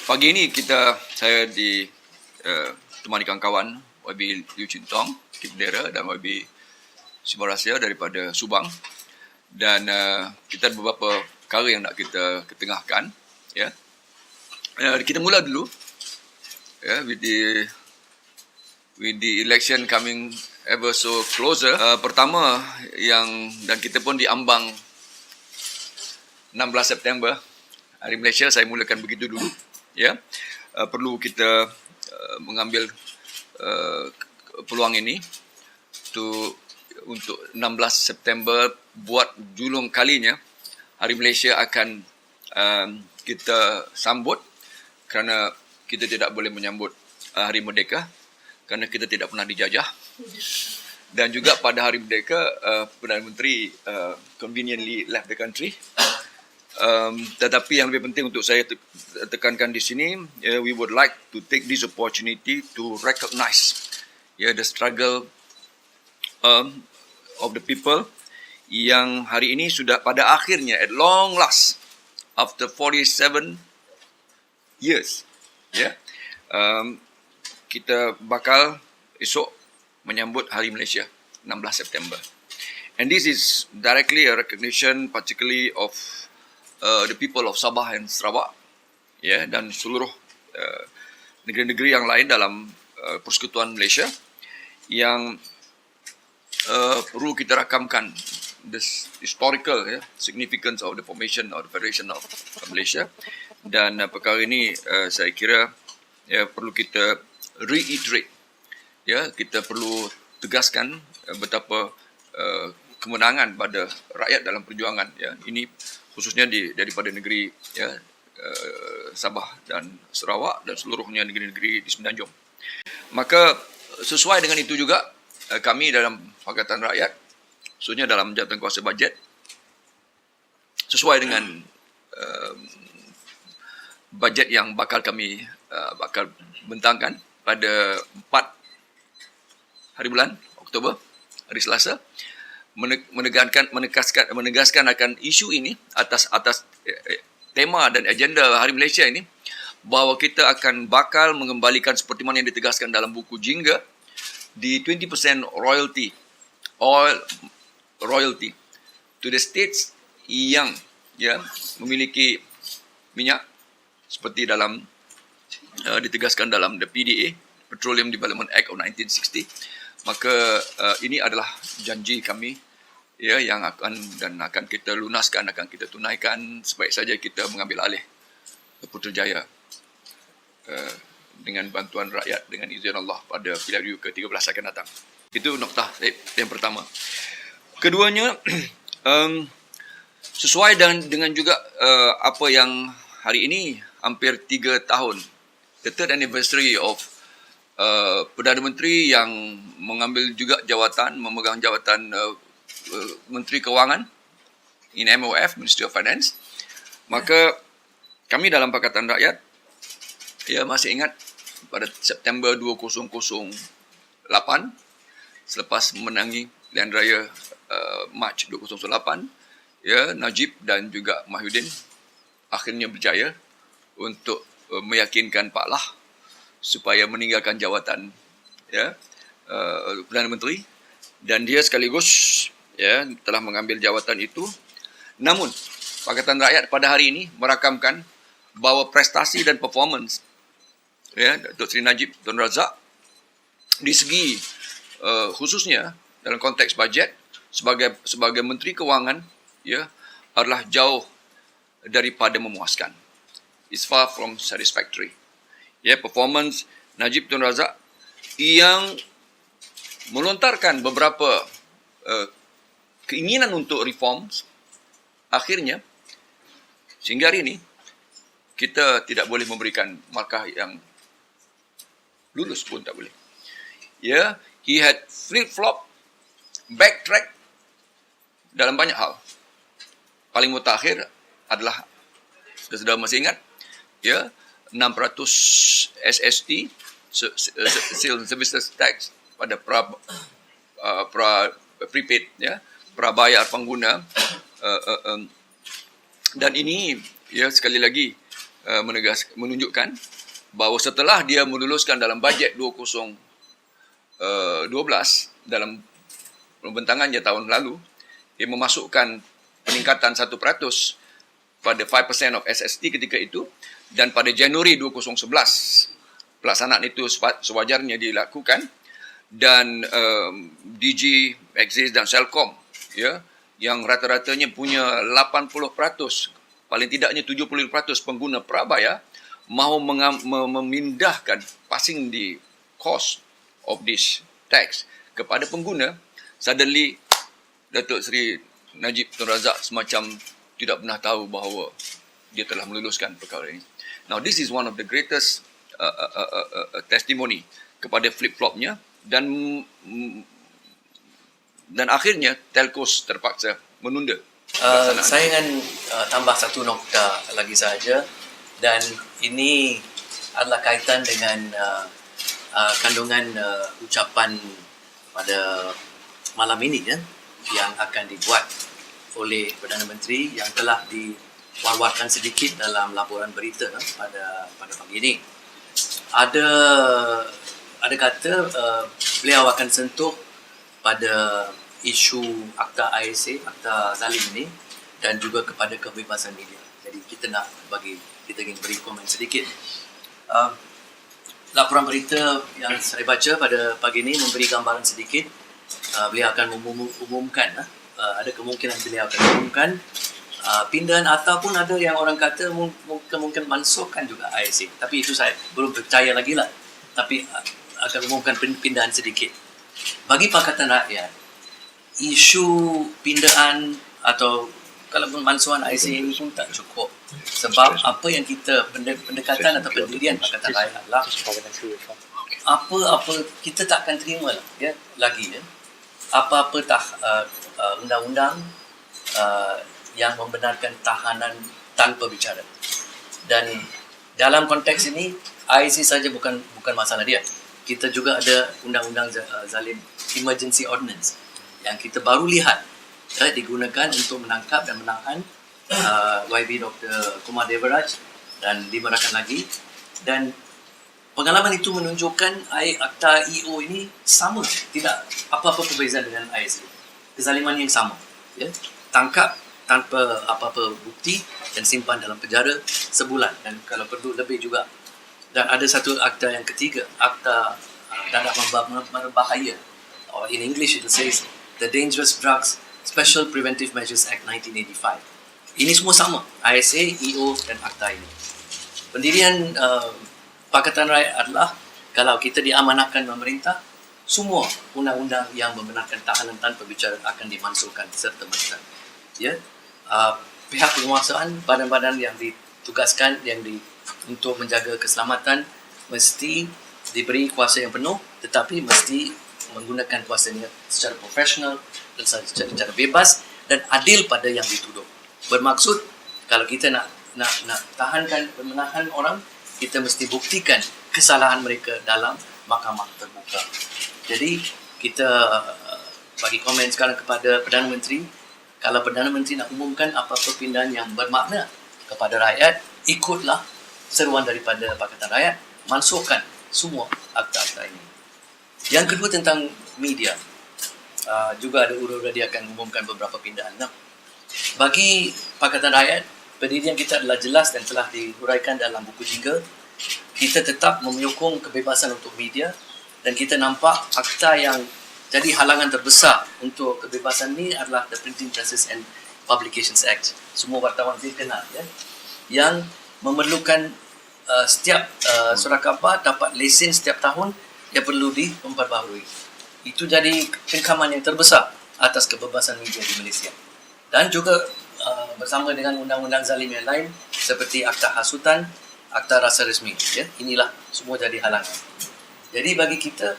Pagi ini saya ditemani kawan-kawan YB Liu Chin Tong, Bendera, dan YB Sibarasya daripada Subang. Dan kita ada beberapa perkara yang nak kita ketengahkan. Ya. Kita mula dulu with the election coming ever so closer. Pertama dan kita pun diambang 16 September, Hari Malaysia. Saya mulakan begitu dulu. Ya, perlu kita mengambil peluang ini untuk 16 September buat julung kalinya Hari Malaysia akan kita sambut, kerana kita tidak boleh menyambut Hari Merdeka kerana kita tidak pernah dijajah. Dan juga pada Hari Merdeka, Perdana Menteri conveniently left the country. Tetapi yang lebih penting untuk saya tekankan di sini, we would like to take this opportunity to recognize the struggle of the people yang hari ini sudah pada akhirnya, at long last, after 47 years, kita bakal esok menyambut Hari Malaysia 16 September. And this is directly a recognition particularly of the people of Sabah and Sarawak, dan seluruh negeri-negeri yang lain dalam Persekutuan Malaysia yang perlu kita rakamkan the historical significance of the formation of the Federation of Malaysia. Dan perkara ini saya kira perlu kita reiterate, kita perlu tegaskan betapa kemenangan pada rakyat dalam perjuangan ini, khususnya daripada negeri Sabah dan Sarawak dan seluruhnya negeri-negeri di Semenanjung. Maka sesuai dengan itu juga kami dalam Pakatan Rakyat, khususnya dalam Jawatankuasa Bajet, sesuai dengan bajet yang bakal kami bentangkan pada 4 hari bulan Oktober, hari Selasa, menegaskan akan isu ini atas tema dan agenda Hari Malaysia ini, bahawa kita akan bakal mengembalikan seperti mana yang ditegaskan dalam buku Jingga, di 20% oil royalty to the states yang memiliki minyak, seperti dalam ditegaskan dalam the PDA, Petroleum Development Act of 1960. Maka ini adalah janji kami yang akan kita lunaskan, akan kita tunaikan sebaik saja kita mengambil alih Putrajaya dengan bantuan rakyat dengan izin Allah pada pilihan raya ke-13 akan datang. Itu noktah yang pertama. Keduanya, sesuai dengan juga apa yang hari ini hampir 3 tahun, the third anniversary of Perdana Menteri yang memegang jawatan Menteri Kewangan in MOF, Ministry of Finance. Maka kami dalam Pakatan Rakyat masih ingat pada September 2008, selepas menangi pilihan raya Mac 2008, Najib dan juga Mahyudin akhirnya berjaya untuk meyakinkan Pak Lah supaya meninggalkan jawatan Perdana Menteri, dan dia sekaligus telah mengambil jawatan itu. Namun Pakatan Rakyat pada hari ini merakamkan bahawa prestasi dan performance Datuk Seri Najib Tun Razak di segi khususnya dalam konteks bajet sebagai Menteri Kewangan adalah jauh daripada memuaskan. It's far from satisfactory. Performance Najib Tun Razak yang melontarkan beberapa keinginan untuk reforms, akhirnya sehingga hari ini kita tidak boleh memberikan markah yang lulus pun tak boleh. He had flip-flop, backtrack dalam banyak hal. Paling mutakhir adalah, sudah masih ingat, 600 SST, Sales Services Tax pada prepaid, prabayar pengguna. Dan ini sekali lagi menunjukkan bahawa setelah dia meluluskan dalam bajet 2012 dalam pembentangannya tahun lalu, dia memasukkan peningkatan 1% pada 5% of SST ketika itu, dan pada Januari 2011 pelaksanaan itu sewajarnya dilakukan, dan DG, Axis dan Celcom, ya, yang rata-ratanya punya 80%, paling tidaknya 70% pengguna Prabaya mahu memindahkan passing the cost of this tax kepada pengguna. Suddenly Datuk Seri Najib Tun Razak semacam tidak pernah tahu bahawa dia telah meluluskan perkara ini. Now this is one of the greatest testimony kepada flip-flopnya, dan akhirnya telcos terpaksa menunda. Saya ingin tambah satu nokta lagi saja, dan ini adalah kaitan dengan kandungan ucapan pada malam ini, ya, yang akan dibuat oleh Perdana Menteri yang telah diwar-warkan sedikit dalam laporan berita pada pagi ini. Ada kata beliau akan sentuh pada isu Akta ISA, Akta Zalim ini, dan juga kepada kebebasan media. Jadi kita ingin beri komen sedikit. Laporan berita yang saya baca pada pagi ini memberi gambaran sedikit. Beliau akan umumkan, ada kemungkinan beliau akan umumkan pindahan, ataupun ada yang orang kata mungkin mansuhkan juga ISA. Tapi itu saya belum percaya lagi lah. Tapi akan umumkan pindahan sedikit. Bagi Pakatan Rakyat, isu pindahan atau kalaupun mansuhan ISA ini pun tak cukup. Sebab apa yang kita pendekatan atau pendirian Pakatan Rakyat adalah apa kita tak akan terima lah, ya, lagi, ya, apa-apa undang-undang yang membenarkan tahanan tanpa bicara. Dan dalam konteks ini IC saja bukan masalah dia. Kita juga ada undang-undang zalim, emergency ordinance, yang kita baru lihat digunakan untuk menangkap dan menahan YB Dr. Kumar Devaraj dan 5 rakan lagi. Dan pengalaman itu menunjukkan Akta EO ini sama, tidak apa-apa perbezaan dengan ISA. Kezaliman yang sama, ya. Tangkap tanpa apa-apa bukti dan simpan dalam penjara sebulan, dan kalau perlu lebih juga. Dan ada satu akta yang ketiga, Akta Dadah Berbahaya, or in English it says the Dangerous Drugs Special Preventive Measures Act 1985. Ini semua sama, ISA, EO dan akta ini. Pendirian Pakatan Rakyat adalah kalau kita diamanahkan pemerintah, semua undang-undang yang membenarkan tahanan tanpa bicara akan dimansuhkan serta-merta. Ya, pihak penguasaan, badan-badan yang ditugaskan untuk menjaga keselamatan mesti diberi kuasa yang penuh, tetapi mesti menggunakan kuasanya secara profesional dan secara bebas dan adil pada yang dituduh. Bermaksud kalau kita nak tahankan, menahan orang, kita mesti buktikan kesalahan mereka dalam mahkamah terbuka. Jadi kita bagi komen sekarang kepada Perdana Menteri, kalau Perdana Menteri nak umumkan apa-apa pindahan yang bermakna kepada rakyat, ikutlah seruan daripada Pakatan Rakyat, mansuhkan semua akta-akta ini. Yang kedua tentang media, juga ada ura-ura dia akan umumkan beberapa pindahan. Nah, bagi Pakatan Rakyat, pendirian kita adalah jelas dan telah dihuraikan dalam buku 3. Kita tetap menyokong kebebasan untuk media, dan kita nampak akta yang jadi halangan terbesar untuk kebebasan ini adalah the Printing Presses and Publications Act. Semua wartawan dia kenal, ya, yang memerlukan setiap surat khabar dapat lesen setiap tahun yang perlu diperbaharui. Itu jadi pengkaman yang terbesar atas kebebasan media di Malaysia. Dan juga bersama dengan undang-undang zalim yang lain seperti Akta Hasutan, Akta Rasa Resmi, ya, inilah semua jadi halangan. Jadi bagi kita,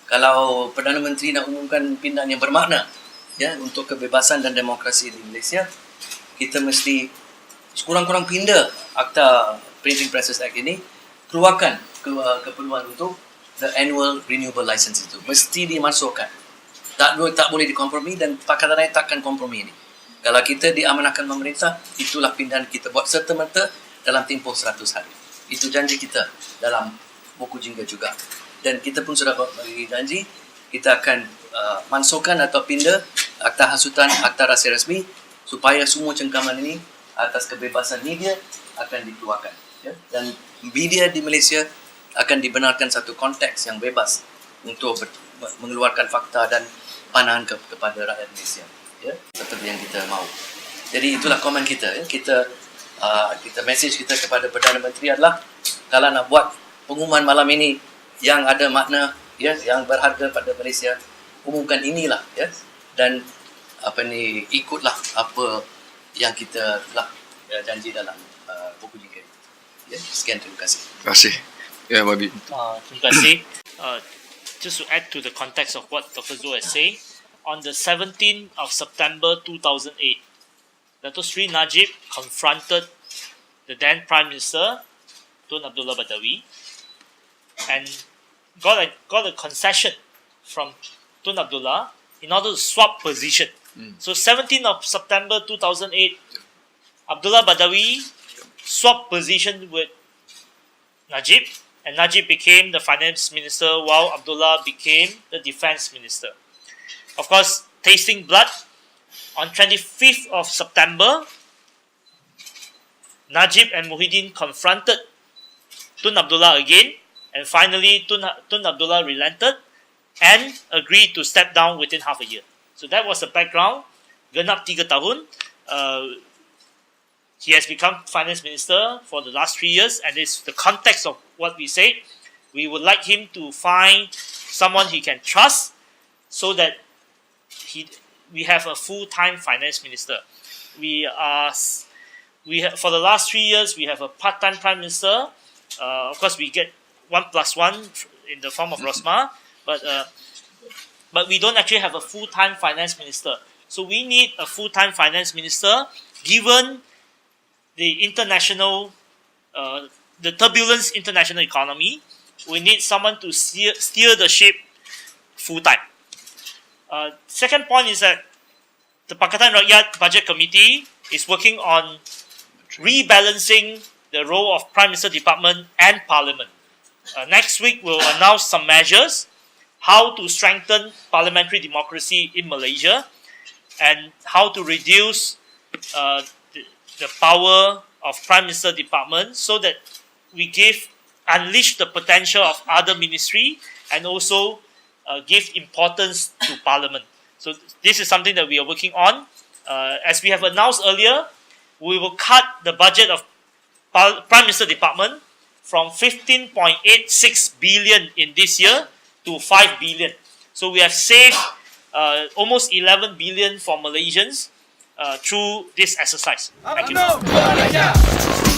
kalau Perdana Menteri nak umumkan pindahan yang bermakna, ya, untuk kebebasan dan demokrasi di Malaysia, kita mesti sekurang-kurang pindah Akta Printing Presses Act ini, keluarkan keperluan untuk the annual renewable license itu. Mesti dimasukkan. Tak boleh dikompromi, dan Pakatan Rakyat takkan kompromi ini. Kalau kita diamanahkan pemerintah, itulah pindahan kita buat serta-merta dalam tempoh 100 hari. Itu janji kita dalam buku jingga juga. Dan kita pun sudah bagi janji, kita akan mansuhkan atau pindah Akta Hasutan, Akta Rahsia Rasmi supaya semua cengkaman ini atas kebebasan media akan dikeluarkan. Ya? Dan media di Malaysia akan dibenarkan satu konteks yang bebas untuk mengeluarkan fakta dan pandangan kepada rakyat Malaysia. Ya? Seperti yang kita mahu. Jadi itulah komen kita. Ya? Kita message kita kepada Perdana Menteri adalah kalau nak buat pengumuman malam ini yang ada makna, ya, yang berharga pada Malaysia, umumkan inilah, ya, dan ikutlah apa yang kita telah janji dalam buku jingga. Ya, sekian, terima kasih. Terima kasih. Ya, Babi. Terima kasih. Just to add to the context of what Dr. Zul has said, on the 17th of September 2008, Dato' Sri Najib confronted the then Prime Minister, Tun Abdullah Badawi, and got a concession from Tun Abdullah in order to swap position. So 17th of September 2008, Abdullah Badawi swapped position with Najib, and Najib became the finance minister while Abdullah became the defense minister. Of course, tasting blood, on 25th of September, Najib and Muhyiddin confronted Tun Abdullah again, and finally Tun Abdullah relented and agreed to step down within half a year. So that was the background. Genap 3 tahun. He has become finance minister for the last 3 years, and it's the context of what we said. We would like him to find someone he can trust so that we have a full-time finance minister. For the last 3 years, we have a part-time prime minister. Of course, we get 1+1 in the form of Rosmah, but we don't actually have a full-time finance minister. So we need a full-time finance minister, given the international, the turbulence international economy. We need someone to steer the ship full-time. Second point is that the Pakatan Rakyat Budget Committee is working on rebalancing the role of Prime Minister Department and Parliament. Next week, we'll announce some measures how to strengthen parliamentary democracy in Malaysia and how to reduce the power of Prime Minister Department so that we unleash the potential of other ministry and also give importance to Parliament. So this is something that we are working on. As we have announced earlier, we will cut the budget of Prime Minister Department from 15.86 billion in this year to 5 billion. So we have saved almost 11 billion for Malaysians through this exercise. Thank you.